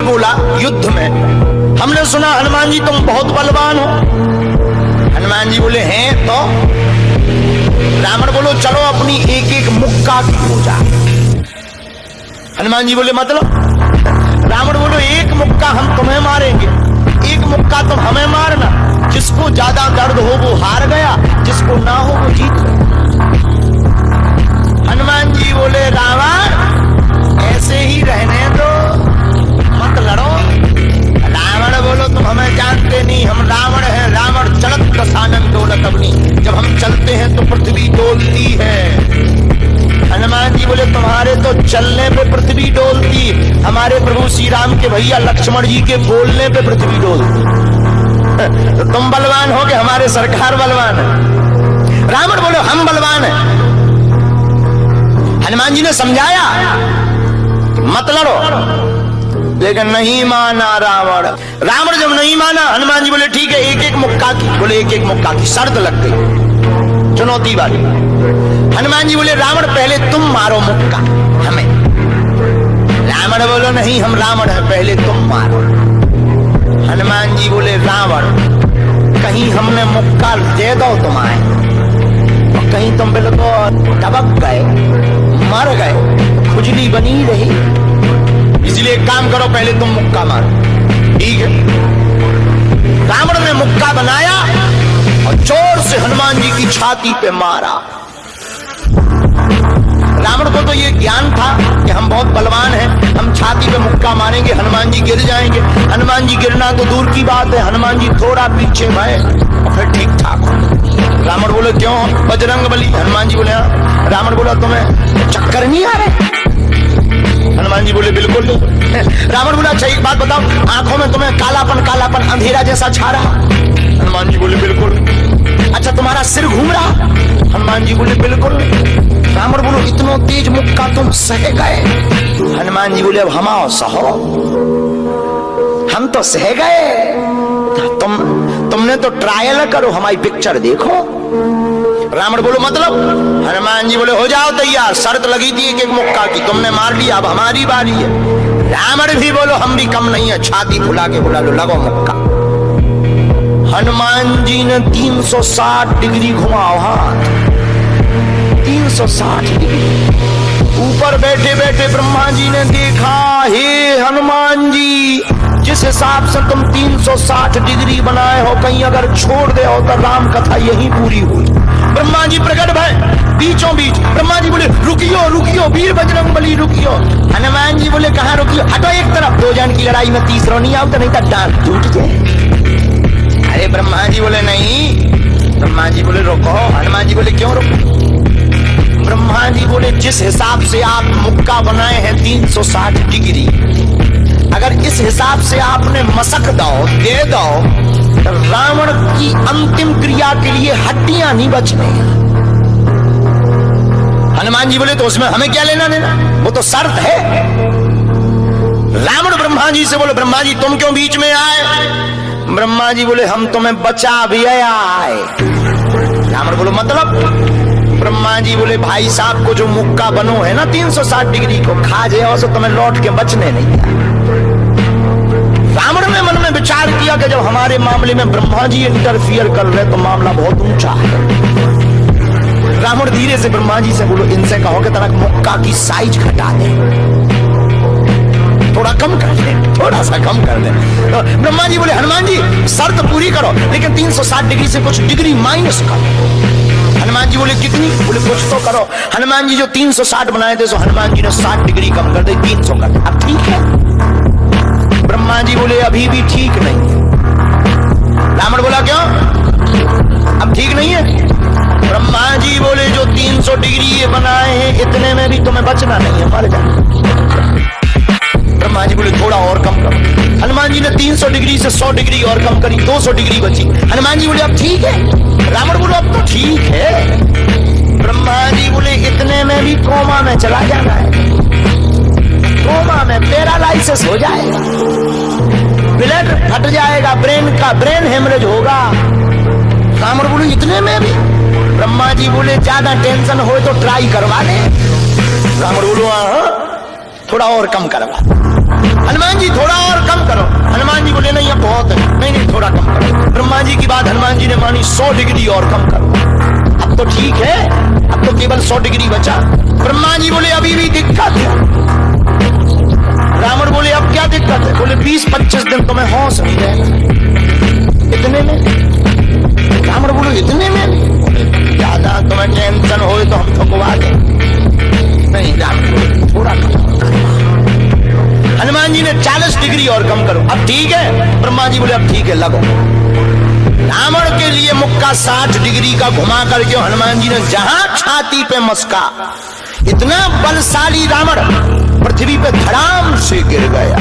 बोला युद्ध में, हमने सुना हनुमान जी तुम बहुत बलवान हो। हनुमान जी बोले हैं तो? रावण बोलो चलो अपनी एक एक मुक्का की पूजा। हनुमान जी बोले मतलब? रावण बोलो एक मुक्का हम तुम्हें मारेंगे, एक मुक्का तुम हमें मारना, जिसको ज्यादा दर्द हो वो हार गया, जिसको ना हो वो जीत गया। हनुमान जी बोले रावण ऐसे ही रहने दो, मत लड़ो। रावण बोलो तुम हमें जानते नहीं, हम रावण हैं, रावण चलत प्रसानन डोलत अपनी, जब हम चलते हैं तो पृथ्वी डोलती है। हनुमान जी बोले तुम्हारे तो चलने पे पृथ्वी डोलती, हमारे प्रभु श्री राम के भैया लक्ष्मण जी के बोलने पे पृथ्वी डोलती। तो तुम बलवान हो कि हमारे सरकार बलवान है? रावण बोले हम बलवान हैं। हनुमान जी ने समझाया मत लड़ो, लेकिन नहीं माना रावण। रावण जब नहीं माना, हनुमान जी बोले ठीक है एक एक मुक्का की, बोले एक एक मुक्का की। शर्त लग गई चुनौती वाली। हनुमान जी बोले रावण पहले तुम मारो मुक्का हमें। रावण बोलो नहीं हम रावण है, पहले तुम मारो। हनुमान जी बोले रावण कहीं हमने मुक्का दे दो तुम्हारे, और कहीं तुम बिल्कुल टबक गए, मर गए, खुजली बनी रही, इसलिए एक काम करो पहले तुम मुक्का मारो। ठीक है। रावण ने मुक्का बनाया और जोर से हनुमान जी की छाती पे मारा। रावण को तो ये ज्ञान था कि हम बहुत बलवान हैं, हम छाती पे मुक्का मारेंगे हनुमान जी गिर जाएंगे। हनुमान जी गिरना तो दूर की बात है, हनुमान जी थोड़ा पीछे भय और फिर ठीक ठाक हो। रावण बोले क्यों बजरंग बली? हनुमान जी बोले हाँ। रावण बोला तुम्हें चक्कर नहीं आ रहे? हनुमान जी बोले बिल्कुल नहीं। रावण बोला अच्छा एक बात बताओ, आंखों में तुम्हें कालापन कालापन अंधेरा जैसा छा रहा? हनुमान जी बोले बिल्कुल। अच्छा तुम्हारा सिर घूम रहा? हनुमान जी बोले बिल्कुल। रावण बोलो इतना तेज मुक्का तुम सह गए? हनुमान जी बोले अब हम आओ सहो, हम तो सह गए, तुमने तो ट्रायल करो, हमारी पिक्चर देखो। रावण बोलो मतलब? हनुमान जी बोले हो जाओ तैयार, शर्त लगी थी एक एक मुक्का की, तुमने मार लिया, अब हमारी बारी है। रावण भी बोलो हम भी कम नहीं है, छाती फुला के बोला लो लगो मुक्का। हनुमान जी ने 360 डिग्री घुमाओ हाथ, 360 डिग्री। ऊपर बैठे बैठे ब्रह्मा जी ने देखा, हे हनुमान जी जिस हिसाब से तुम 360 डिग्री बनाए हो, कहीं अगर छोड़ दे हो तो राम कथा यही पूरी हुई। ब्रह्मा जी प्रकट भय बीचों बीच। ब्रह्मा जी बोले रुकियो रुकियो वीर बजरंग बली रुकियो। हनुमान जी बोले कहां रुकियो? हटो एक तरफ, दो जन की लड़ाई में तीसरा नहीं आओ तो नहीं तो डांट टूट जाए। अरे ब्रह्मा जी बोले नहीं। ब्रह्मा जी बोले रुको। हनुमान जी बोले क्यों रुको? ब्रह्मा जी बोले जिस हिसाब से आप मुक्का बनाए हैं 360 डिग्री, अगर इस हिसाब से आपने मसक दो दे दो तो रावण की अंतिम क्रिया के लिए हड्डियां नहीं बचने। हनुमान जी बोले तो उसमें हमें क्या लेना देना, वो तो शर्त है। रावण ब्रह्मा जी से बोले ब्रह्मा जी तुम क्यों बीच में आए? ब्रह्मा जी बोले हम तुम्हें बचा भी आए। रावण बोलो मतलब? ब्रह्मा जी बोले भाई साहब को जो मुक्का बनो है ना 360 डिग्री को खा जाए तो तुम्हें लौट के बचने नहीं दिया। रावण ने मन में विचार किया कि जब हमारे मामले में ब्रह्मा जी इंटरफियर कर रहे तो मामला बहुत ऊंचा है। रावण धीरे से ब्रह्मा जी से बोलो इनसे कहो कि तरह मुक्का की साइज घटा दे, थोड़ा कम कर दे, थोड़ा सा कम कर दे। तो ब्रह्मा जी बोले हनुमान जी शर्त पूरी करो, लेकिन 360 डिग्री से कुछ डिग्री माइनस करो। हनुमान जी बोले कितनी? बोले कुछ तो करो। हनुमान जी जो 360 बनाए थे सो हनुमान जी ने 60 डिग्री कम कर दी, 300 कर। अब ठीक है? ब्रह्मा जी बोले अभी भी ठीक नहीं। रावण बोला क्यों? अब ठीक नहीं है? ब्रह्मा जी बोले जो 300 डिग्री ये बनाए हैं इतने में भी तुम्हें बचना नहीं है, मर जाना। ब्रह्मा जी बोले थोड़ा और कम करो। हनुमान जी ने 300 डिग्री से 100 डिग्री और कम करी, 200 डिग्री बची। हनुमान जी बोले अब ठीक है? रावण बोलो अब तो ठीक है। ब्रह्मा जी बोले इतने में भी कोमा में चला जाना है, कोमा में पैरालाइसिस हो जाएगा, ब्लड फट जाएगा, ब्रेन हेमरेज होगा। रावण बोले इतने में भी? ब्रह्मा जी बोले ज्यादा टेंशन हो तो ट्राई करवा ले। रावण बोलो हाँ थोड़ा और कम करवा। हनुमान जी थोड़ा और अब ठीक है। ब्रह्मा जी बोले अब ठीक है लगो। रावण के लिए मुक्का 60 डिग्री का घुमा करके हनुमान जी ने जहां छाती पे मस्का, इतना बलशाली रावण पृथ्वी पे धड़ाम से गिर गया।